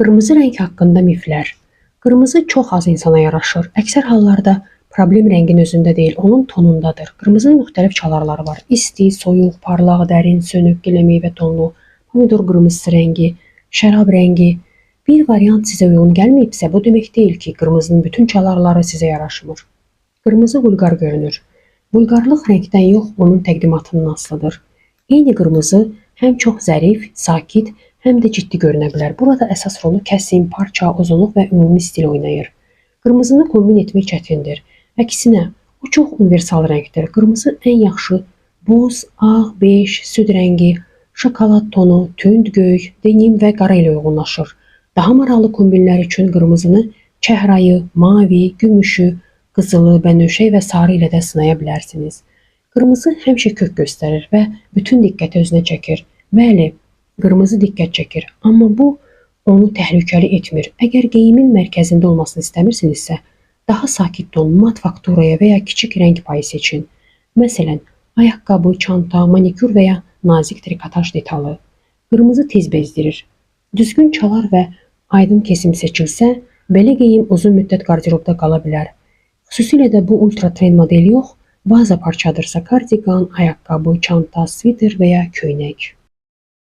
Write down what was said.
Qırmızı rəng haqqında miflər. Qırmızı çox az insana yaraşır. Əksər hallarda problem rəngin özündə deyil, onun tonundadır. Qırmızının müxtəlif çalarları var. İsti, soyuq, parlaq, dərin, sönük, gilə meyvə tonlu, pomidor qırmızısı rəngi, şərab rəngi. Bir variant sizə uyğun gəlməyibsə, bu demək deyil ki, qırmızının bütün çalarları sizə yaraşmır. Qırmızı vulqar görünür. Vulqarlıq rəngdən yox, onun təqdimatından asılıdır. Eyni qırmızı həm çox zərif, sakit, həm də ciddi görünə bilər. Burada əsas rolu kəsim, parça, uzunluq və ümumi stil oynayır. Qırmızını kombin etmək çətindir. Əksinə, o çox universal rəngdir. Qırmızı ən yaxşı boz, ağ, bej, süd rəngi, şokolad tonu, tünd göy, denim və qara ilə uyğunlaşır. Daha maraqlı kombinlər üçün qırmızını çəhrayı, mavi, gümüşü, qızılı, bənövşəyi və sarı ilə də sınaya bilərsiniz. Qırmızı həmişə kök göstərir və bütün diqqəti özünə çəkir. Bəli, qırmızı diqqət çəkir, amma bu onu təhlükəli etmir. Əgər geyimin mərkəzində olmasını istəmirsinizsə, daha sakit ton, mat fakturaya və ya kiçik rəng payı seçin. Məsələn, ayaqqabı, çanta, manikür və ya nazik trikotaj detalı. Qırmızı tez bezdirir. Düzgün çalar və aydın kesim seçilsə, belə geyim uzun müddət qarderobda qala bilər. Xüsusilə də bu ultra trend model yox, baza parçadırsa kardigan, ayaqqabı, çanta, sviter və ya köynək.